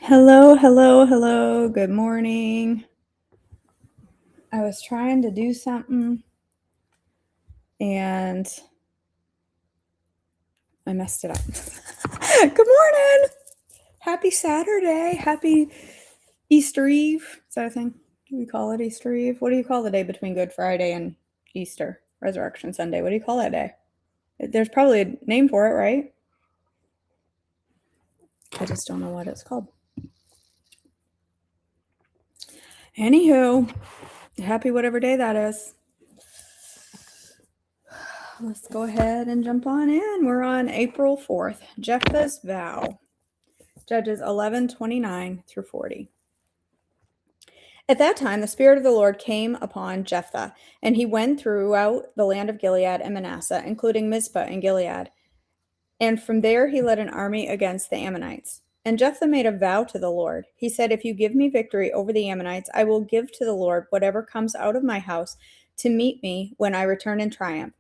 Hello, hello, hello. Good morning. I was trying to do something and I messed it up. Good morning. Happy Saturday. Happy Easter Eve. Is that a thing? Do we call it Easter Eve? What do you call the day between Good Friday and Easter? Resurrection Sunday. What do you call that day? There's probably a name for it, right? I just don't know what it's called. Anywho, happy whatever day that is. Let's go ahead and jump on in. We're on April 4th. Jephthah's vow. Judges 11:29 through 40. At that time, the Spirit of the Lord came upon Jephthah, and he went throughout the land of Gilead and Manasseh, including Mizpah and Gilead. And from there he led an army against the Ammonites. And Jephthah made a vow to the Lord. He said, "If you give me victory over the Ammonites, I will give to the Lord whatever comes out of my house to meet me when I return in triumph.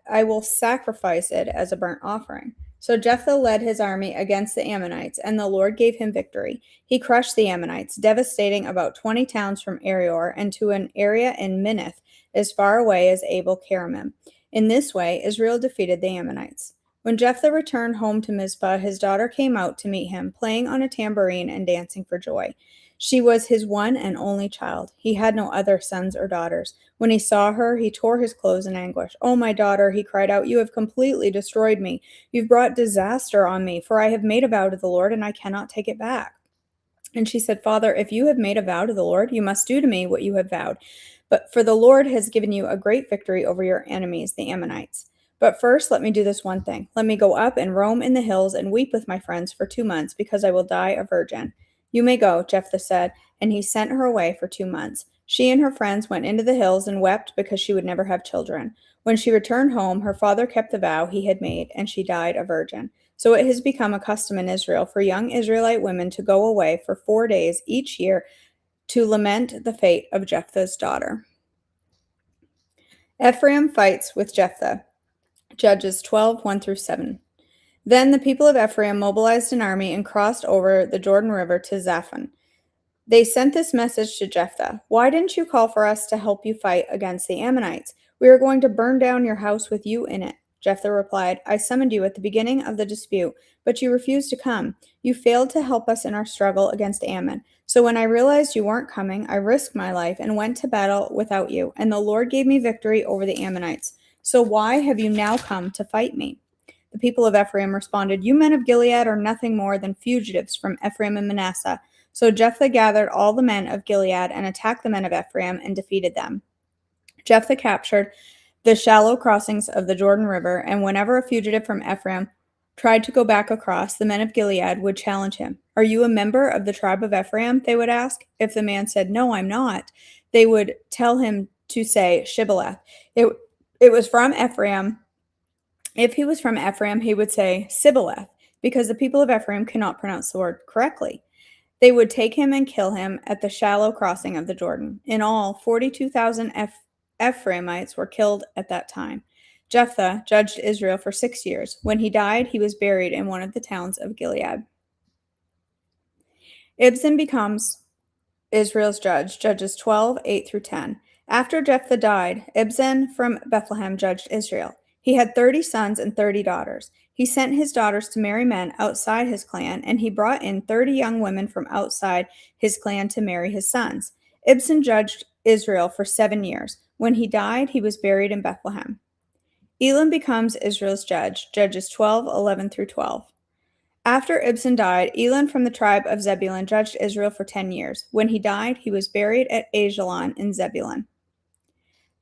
I will sacrifice it as a burnt offering." So Jephthah led his army against the Ammonites, and the Lord gave him victory. He crushed the Ammonites, devastating about 20 towns from Arior and to an area in Minnith, as far away as Abel Keramim. In this way, Israel defeated the Ammonites. When Jephthah returned home to Mizpah, his daughter came out to meet him, playing on a tambourine and dancing for joy. She was his one and only child. He had no other sons or daughters. When he saw her, he tore his clothes in anguish. "Oh, my daughter," he cried out, "you have completely destroyed me. You've brought disaster on me, for I have made a vow to the Lord, and I cannot take it back." And she said, "Father, if you have made a vow to the Lord, you must do to me what you have vowed. But for the Lord has given you a great victory over your enemies, the Ammonites. But first, let me do this one thing. Let me go up and roam in the hills and weep with my friends for 2 months, because I will die a virgin." "You may go," Jephthah said, and he sent her away for 2 months. She and her friends went into the hills and wept because she would never have children. When she returned home, her father kept the vow he had made, and she died a virgin. So it has become a custom in Israel for young Israelite women to go away for 4 days each year to lament the fate of Jephthah's daughter. Ephraim fights with Jephthah. Judges 12:1 through 7. Then the people of Ephraim mobilized an army and crossed over the Jordan River to Zaphon. They sent this message to Jephthah: "Why didn't you call for us to help you fight against the Ammonites? We are going to burn down your house with you in it." Jephthah replied, "I summoned you at the beginning of the dispute, but you refused to come. You failed to help us in our struggle against Ammon. So when I realized you weren't coming, I risked my life and went to battle without you, and the Lord gave me victory over the Ammonites. So why have you now come to fight me?" The people of Ephraim responded, "You men of Gilead are nothing more than fugitives from Ephraim and Manasseh." So Jephthah gathered all the men of Gilead and attacked the men of Ephraim and defeated them. Jephthah captured the shallow crossings of the Jordan River, and whenever a fugitive from Ephraim tried to go back across, the men of Gilead would challenge him. "Are you a member of the tribe of Ephraim?" they would ask. If the man said, "No, I'm not," they would tell him to say Shibboleth. It was from Ephraim. If he was from Ephraim, he would say Sibboleth, because the people of Ephraim cannot pronounce the word correctly. They would take him and kill him at the shallow crossing of the Jordan. In all, 42,000 Ephraimites were killed at that time. Jephthah judged Israel for 6 years. When he died, he was buried in one of the towns of Gilead. Ibzan becomes Israel's judge. Judges 12:8 through 10. After Jephthah died, Ibzan from Bethlehem judged Israel. He had 30 sons and 30 daughters. He sent his daughters to marry men outside his clan, and he brought in 30 young women from outside his clan to marry his sons. Ibzan judged Israel for 7 years. When he died, he was buried in Bethlehem. Elam becomes Israel's judge. Judges 12:11 through 12. After Ibzan died, Elon from the tribe of Zebulun judged Israel for 10 years. When he died, he was buried at Ajalon in Zebulun.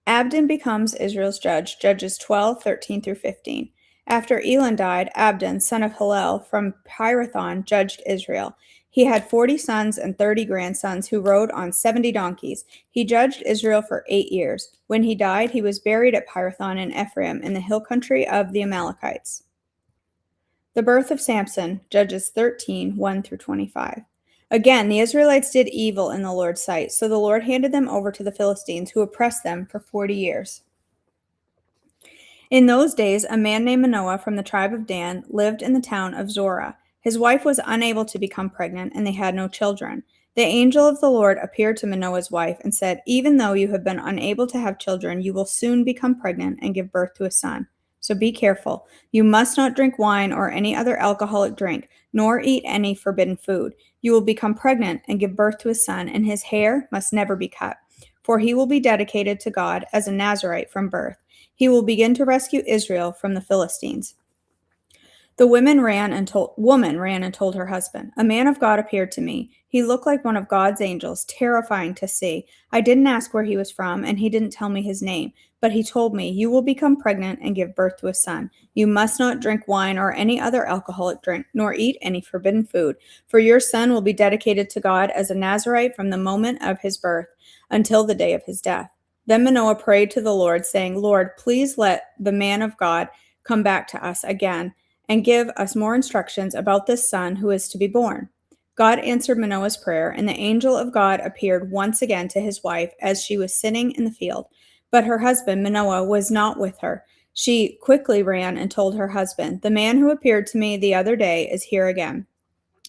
Abdon becomes Israel's judge. Judges 12:13 through 15. After Elon died, Abdon, son of Hillel from Pirathon, judged Israel. He had 40 sons and 30 grandsons who rode on 70 donkeys. He judged Israel for 8 years. When he died, he was buried at Pirathon in Ephraim in the hill country of the Amalekites. The birth of Samson, Judges 13:1 through 25. Again, the Israelites did evil in the Lord's sight, so the Lord handed them over to the Philistines, who oppressed them for 40 years. In those days, a man named Manoah from the tribe of Dan lived in the town of Zorah. His wife was unable to become pregnant, and they had no children. The angel of the Lord appeared to Manoah's wife and said, "Even though you have been unable to have children, you will soon become pregnant and give birth to a son. So be careful. You must not drink wine or any other alcoholic drink, nor eat any forbidden food. You will become pregnant and give birth to a son, and his hair must never be cut, for he will be dedicated to God as a Nazirite from birth. He will begin to rescue Israel from the Philistines." The woman ran and told her husband, "A man of God appeared to me. He looked like one of God's angels, terrifying to see. I didn't ask where he was from, and he didn't tell me his name. But he told me, 'You will become pregnant and give birth to a son. You must not drink wine or any other alcoholic drink, nor eat any forbidden food. For your son will be dedicated to God as a Nazirite from the moment of his birth until the day of his death.' Then Manoah prayed to the Lord, saying, 'Lord, please let the man of God come back to us again and give us more instructions about this son who is to be born.' God answered Manoah's prayer, and the angel of God appeared once again to his wife as she was sitting in the field. But her husband, Manoah, was not with her. She quickly ran and told her husband, 'The man who appeared to me the other day is here again.'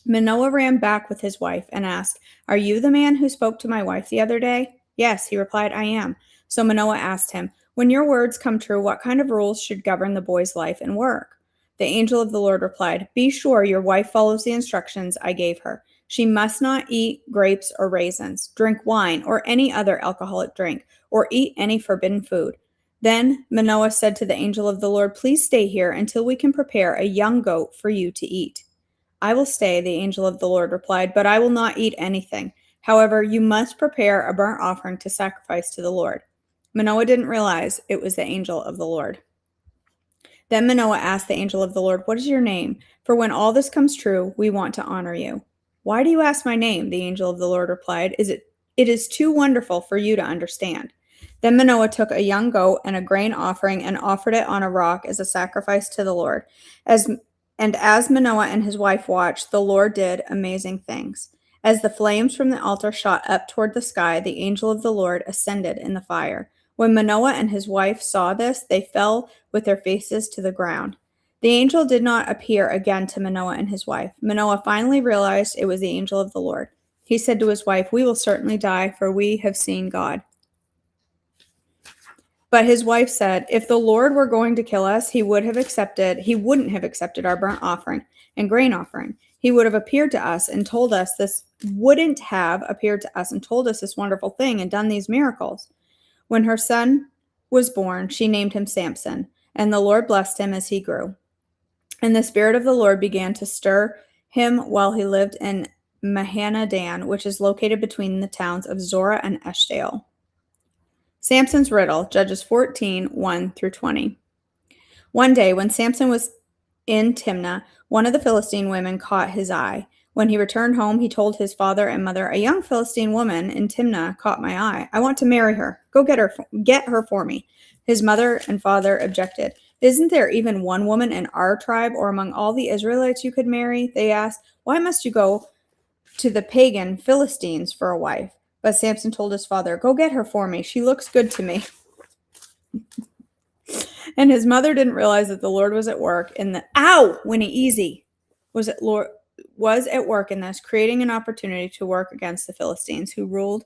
Manoah ran back with his wife and asked, 'Are you the man who spoke to my wife the other day?' 'Yes,' he replied, 'I am.' So Manoah asked him, 'When your words come true, what kind of rules should govern the boy's life and work?' The angel of the Lord replied, 'Be sure your wife follows the instructions I gave her. She must not eat grapes or raisins, drink wine or any other alcoholic drink, or eat any forbidden food.' Then Manoah said to the angel of the Lord, 'Please stay here until we can prepare a young goat for you to eat.' 'I will stay,' the angel of the Lord replied, 'but I will not eat anything. However, you must prepare a burnt offering to sacrifice to the Lord.' Manoah didn't realize it was the angel of the Lord. Then Manoah asked the angel of the Lord, 'What is your name? For when all this comes true, we want to honor you.' 'Why do you ask my name?' the angel of the Lord replied. It is too wonderful for you to understand.' Then Manoah took a young goat and a grain offering and offered it on a rock as a sacrifice to the Lord. As Manoah and his wife watched, the Lord did amazing things. As the flames from the altar shot up toward the sky, the angel of the Lord ascended in the fire. When Manoah and his wife saw this, they fell with their faces to the ground. The angel did not appear again to Manoah and his wife. Manoah finally realized it was the angel of the Lord. He said to his wife, 'We will certainly die, for we have seen God.' But his wife said, 'If the Lord were going to kill us, he wouldn't have accepted our burnt offering and grain offering. He would have appeared to us and told us this wonderful thing and done these miracles.' When her son was born, she named him Samson, and the Lord blessed him as he grew. And the Spirit of the Lord began to stir him while he lived in Mahanadan, which is located between the towns of Zorah and Eshtaol. Samson's riddle, Judges 14, 1 through 20. One day, when Samson was in Timnah, one of the Philistine women caught his eye. When he returned home, he told his father and mother, 'A young Philistine woman in Timnah caught my eye. I want to marry her. Go get her for me.' His mother and father objected. 'Isn't there even one woman in our tribe or among all the Israelites you could marry?' They asked. 'Why must you go to the pagan Philistines for a wife?' But Samson told his father, 'Go get her for me. She looks good to me.' And his mother didn't realize that the Lord was at work in the Winnie easy was at work in this, creating an opportunity to work against the Philistines who ruled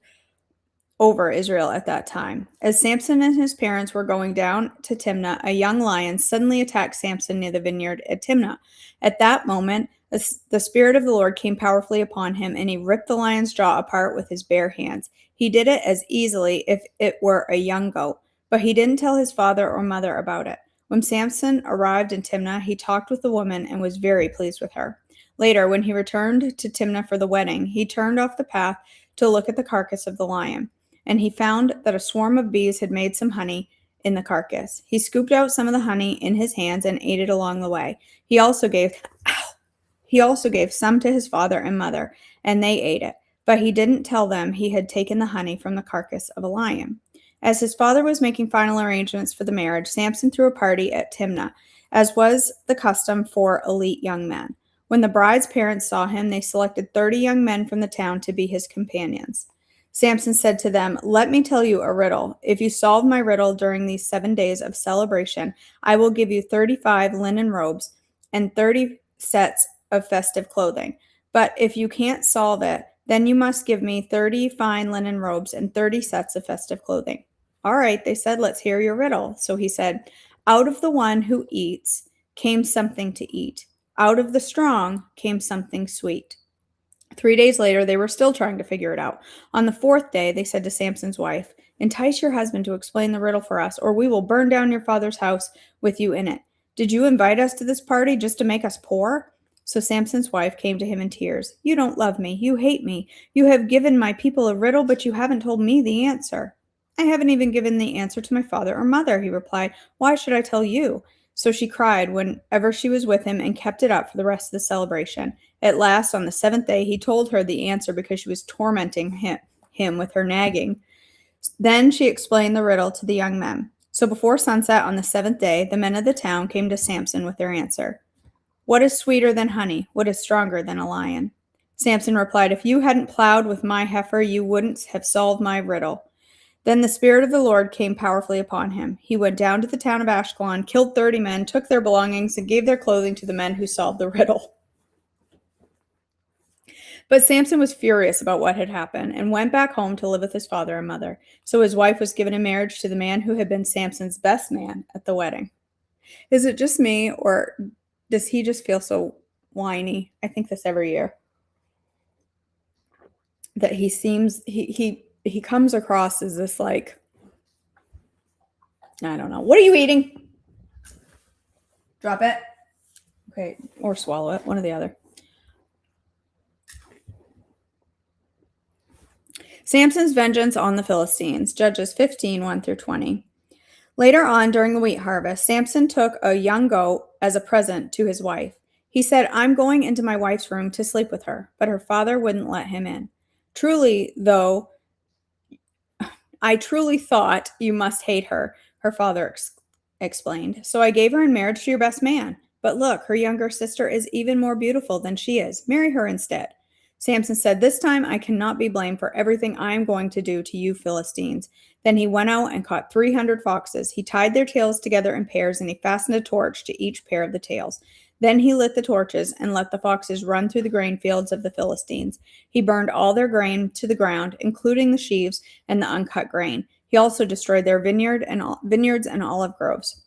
over Israel at that time. As Samson and his parents were going down to Timnah, a young lion suddenly attacked Samson near the vineyard at Timnah. At that moment, the Spirit of the Lord came powerfully upon him, and he ripped the lion's jaw apart with his bare hands. He did it as easily if it were a young goat, but he didn't tell his father or mother about it. When Samson arrived in Timnah, he talked with the woman and was very pleased with her. Later, when he returned to Timnah for the wedding, he turned off the path to look at the carcass of the lion, and he found that a swarm of bees had made some honey in the carcass. He scooped out some of the honey in his hands and ate it along the way. He also gave some to his father and mother, and they ate it, but he didn't tell them he had taken the honey from the carcass of a lion. As his father was making final arrangements for the marriage, Samson threw a party at Timnah, as was the custom for elite young men. When the bride's parents saw him, they selected 30 young men from the town to be his companions. Samson said to them, "Let me tell you a riddle. If you solve my riddle during these 7 days of celebration, I will give you 35 linen robes and 30 sets of festive clothing. But if you can't solve it, then you must give me 30 fine linen robes and 30 sets of festive clothing. All right, they said, let's hear your riddle. So he said, out of the one who eats came something to eat. Out of the strong came something sweet. 3 days later, they were still trying to figure it out. On the fourth day, they said to Samson's wife, entice your husband to explain the riddle for us, or we will burn down your father's house with you in it. Did you invite us to this party just to make us poor? So Samson's wife came to him in tears. You don't love me. You hate me. You have given my people a riddle, but you haven't told me the answer. I haven't even given the answer to my father or mother, he replied. Why should I tell you? So she cried whenever she was with him and kept it up for the rest of the celebration. At last, on the seventh day, he told her the answer because she was tormenting him with her nagging. Then she explained the riddle to the young men. So before sunset on the seventh day, the men of the town came to Samson with their answer. What is sweeter than honey? What is stronger than a lion? Samson replied, if you hadn't plowed with my heifer, you wouldn't have solved my riddle. Then the Spirit of the Lord came powerfully upon him. He went down to the town of Ashkelon, killed 30 men, took their belongings, and gave their clothing to the men who solved the riddle. But Samson was furious about what had happened and went back home to live with his father and mother. So his wife was given in marriage to the man who had been Samson's best man at the wedding. Is it just me, or does he just feel so whiny? I think this every year. That he seems, he comes across as this, like, I don't know. What are you eating? Drop it. Okay, or swallow it, one or the other. Samson's vengeance on the Philistines, Judges 15, 1 through 20. Later on, during the wheat harvest, Samson took a young goat as a present to his wife. He said, I'm going into my wife's room to sleep with her, but her father wouldn't let him in. Truly, though, I truly thought you must hate her, her father explained. So I gave her in marriage to your best man. But look, her younger sister is even more beautiful than she is. Marry her instead. Samson said, this time I cannot be blamed for everything I am going to do to you Philistines. Then he went out and caught 300 foxes. He tied their tails together in pairs, and he fastened a torch to each pair of the tails. Then he lit the torches and let the foxes run through the grain fields of the Philistines. He burned all their grain to the ground, including the sheaves and the uncut grain. He also destroyed their vineyards and olive groves.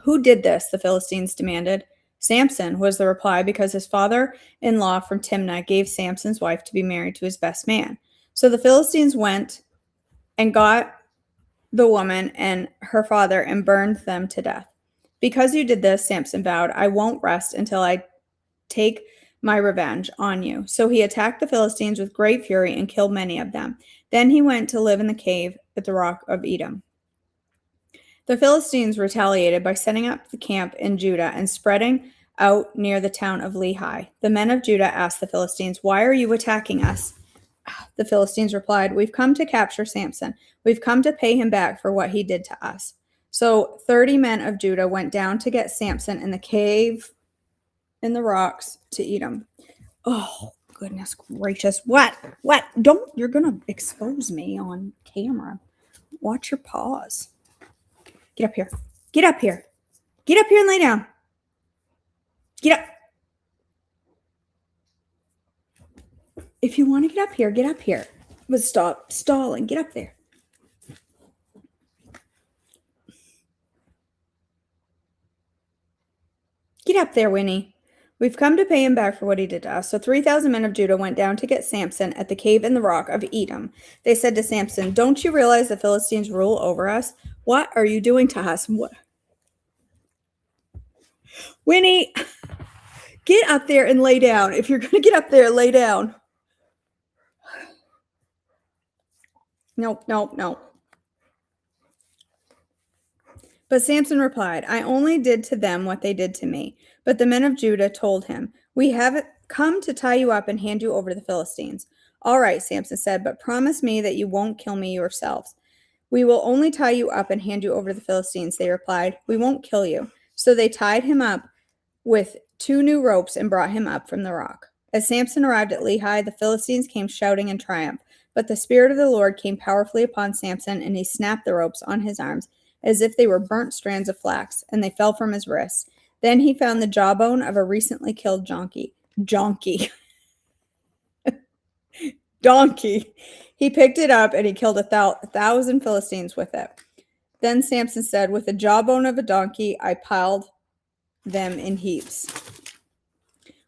Who did this? The Philistines demanded. Samson, was the reply, because his father-in-law from Timnah gave Samson's wife to be married to his best man. So the Philistines went and got the woman and her father and burned them to death. Because you did this, Samson vowed, I won't rest until I take my revenge on you. So he attacked the Philistines with great fury and killed many of them. Then he went to live in the cave at the rock of Edom. The Philistines retaliated by setting up the camp in Judah and spreading out near the town of Lehi. The men of Judah asked the Philistines, why are you attacking us? The Philistines replied, we've come to capture Samson. We've come to pay him back for what he did to us. So 30 men of Judah went down to get Samson in the cave in the rocks to Edom. Oh, goodness gracious. What? Don't, you're going to expose me on camera. Watch your paws. Get up here. Get up here. Get up here and lay down. Get up. If you want to get up here, get up here. But stop stalling. Get up there. Get up there, Winnie. We've come to pay him back for what he did to us. So 3,000 men of Judah went down to get Samson at the cave in the rock of Edom. They said to Samson, don't you realize the Philistines rule over us? What are you doing to us? What? Winnie, get up there and lay down. If you're going to get up there, lay down. No. But Samson replied, I only did to them what they did to me. But the men of Judah told him, we have come to tie you up and hand you over to the Philistines. All right, Samson said, but promise me that you won't kill me yourselves. We will only tie you up and hand you over to the Philistines, they replied. We won't kill you. So they tied him up with 2 new ropes and brought him up from the rock. As Samson arrived at Lehi, the Philistines came shouting in triumph. But the Spirit of the Lord came powerfully upon Samson, and he snapped the ropes on his arms as if they were burnt strands of flax, and they fell from his wrists. Then he found the jawbone of a recently killed donkey. Donkey. He picked it up and he killed 1,000 Philistines with it. Then Samson said, with the jawbone of a donkey, I piled them in heaps.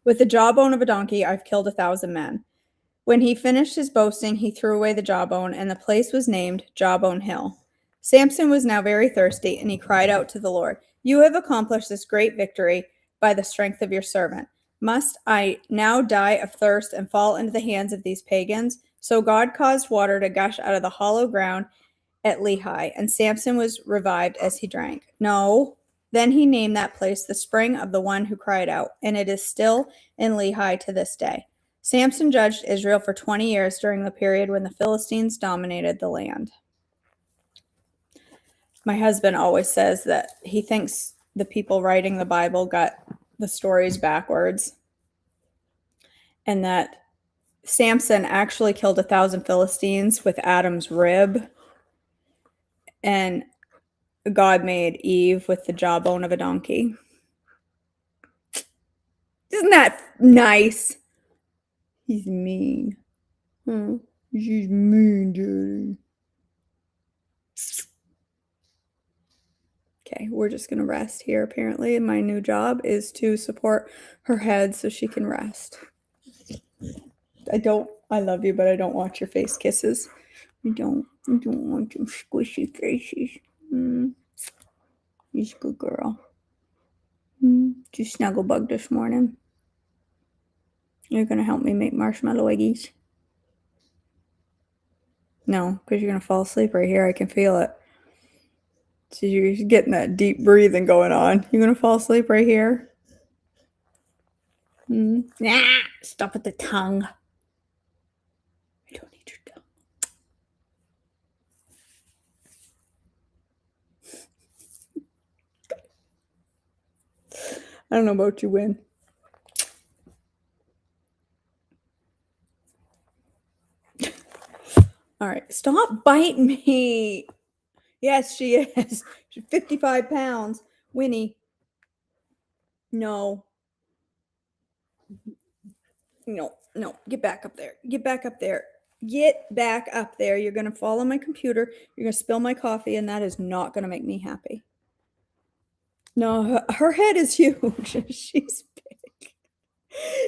With the jawbone of a donkey, I've killed 1,000 men. When he finished his boasting, he threw away the jawbone, and the place was named Jawbone Hill. Samson was now very thirsty, and he cried out to the Lord, You have accomplished this great victory by the strength of your servant. Must I now die of thirst and fall into the hands of these pagans? So God caused water to gush out of the hollow ground at Lehi, and Samson was revived as he drank. No. Then he named that place the spring of the one who cried out, and it is still in Lehi to this day. Samson judged Israel for 20 years during the period when the Philistines dominated the land. My husband always says that he thinks the people writing the Bible got the stories backwards, and that Samson actually killed 1,000 Philistines with Adam's rib, and God made Eve with the jawbone of a donkey. Isn't that nice? He's mean. She's mean, Daddy. Okay, we're just going to rest here, apparently. My new job is to support her head so she can rest. I love you, but I don't want your face kisses. I don't want your squishy faces. She's a good girl. Did you snuggle bug this morning? You're going to help me make marshmallow eggies? No, because you're going to fall asleep right here. I can feel it. So you're getting that deep breathing going on. You're going to fall asleep right here? Stop with the tongue. I don't need your tongue. I don't know about you, Win. All right, stop biting me. Yes, she is. She's 55 pounds. Winnie. No. No. Get back up there. Get back up there. Get back up there. You're going to fall on my computer. You're going to spill my coffee, and that is not going to make me happy. No, her head is huge. She's big.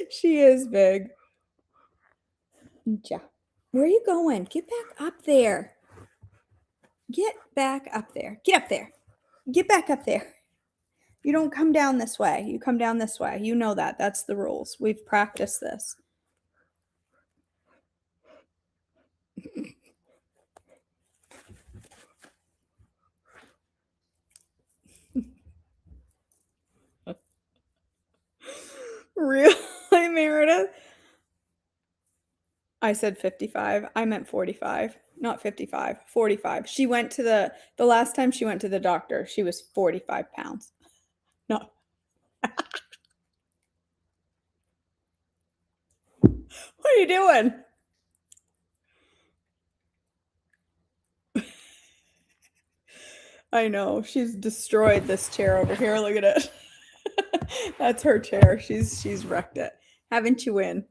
She is big. Yeah. Where are you going? Get back up there. Get back up there. Get up there. Get back up there. You don't come down this way. You come down this way. You know that. That's the rules. We've practiced this. Really, Meredith? I said 55. I meant 45, not 55, 45. She went to the last time she went to the doctor, she was 45 pounds. No. What are you doing? I know. She's destroyed this chair over here. Look at it. That's her chair. She's wrecked it. Haven't you, Win?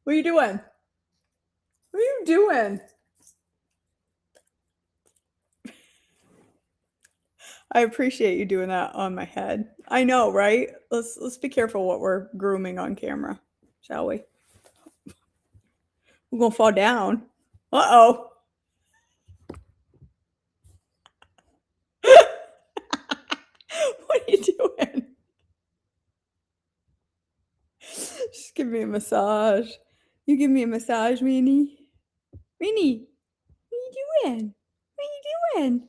What are you doing? What are you doing? I appreciate you doing that on my head. I know, right? Let's be careful what we're grooming on camera, shall we? We're gonna fall down. Uh-oh. What are you doing? Just give me a massage. You give me a massage, Minnie. Minnie, what are you doing? What are you doing?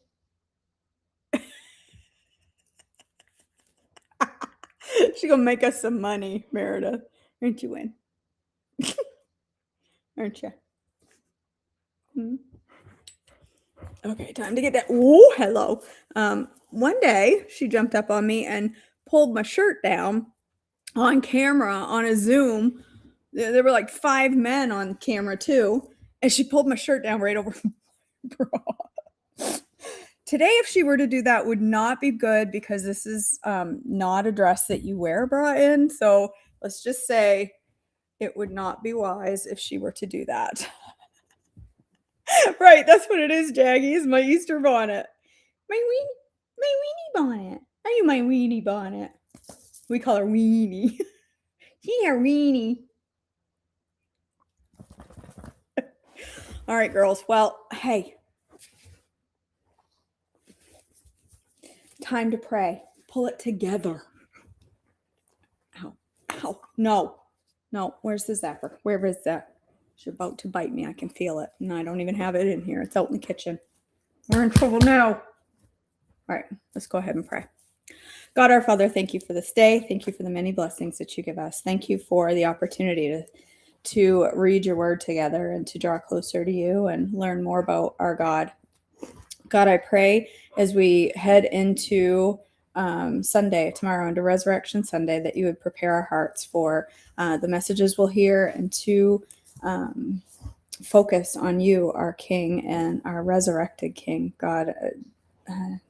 She's gonna make us some money, Meredith. Aren't you, Win? Aren't you? Okay, time to get that. Oh, hello. One day she jumped up on me and pulled my shirt down on camera on a Zoom. There were like 5 men on camera too, and she pulled my shirt down right over my bra. Today, if she were to do that, would not be good because this is not a dress that you wear a bra in. So let's just say it would not be wise if she were to do that. Right, that's what it is, Jaggy, is my Easter bonnet. My weenie bonnet. Are you my weenie bonnet? We call her Weenie. Here, Weenie. All right, girls. Well, hey. Time to pray. Pull it together. Ow. Ow. No. No. Where's the zapper? Where is that? She's about to bite me. I can feel it. And I don't even have it in here. It's out in the kitchen. We're in trouble now. All right. Let's go ahead and pray. God, our Father, thank you for this day. Thank you for the many blessings that you give us. Thank you for the opportunity to read your word together and to draw closer to you and learn more about our God. God, I pray as we head into Sunday, tomorrow, into Resurrection Sunday, that you would prepare our hearts for the messages we'll hear and to focus on you, our King and our resurrected King. God,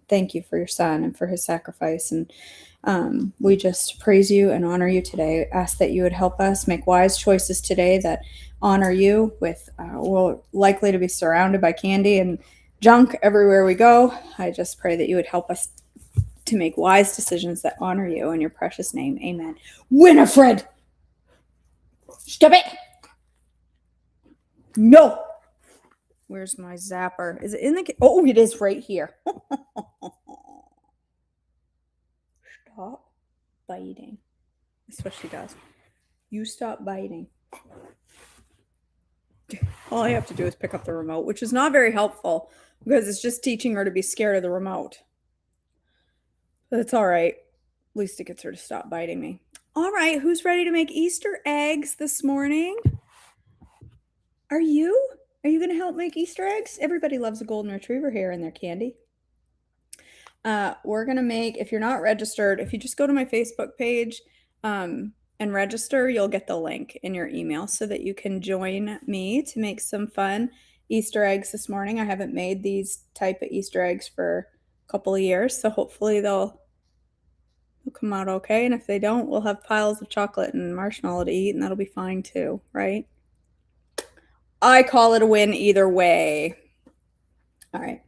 thank you for your Son and for his sacrifice. And we just praise you and honor you today. Ask that you would help us make wise choices today that honor you with, we're likely to be surrounded by candy and junk everywhere we go. I just pray that you would help us to make wise decisions that honor you in your precious name. Amen. Winifred! Stop it! No! Where's my zapper? Is it in the... Oh, it is right here. Stop biting. That's what she does. You stop biting. All I have to do is pick up the remote, which is not very helpful because it's just teaching her to be scared of the remote. But it's all right. At least it gets her to stop biting me. All right, who's ready to make Easter eggs this morning? Are you? Are you going to help make Easter eggs? Everybody loves a golden retriever here in their candy. We're going to make, if you're not registered, if you just go to my Facebook page and register, you'll get the link in your email so that you can join me to make some fun Easter eggs this morning. I haven't made these type of Easter eggs for a couple of years, so hopefully they'll come out okay. And if they don't, we'll have piles of chocolate and marshmallow to eat, and that'll be fine too, right? I call it a win either way. All right.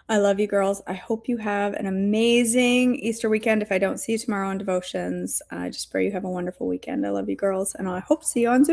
I love you, girls. I hope you have an amazing Easter weekend. If I don't see you tomorrow on Devotions, I just pray you have a wonderful weekend. I love you, girls, and I hope to see you on Zoom.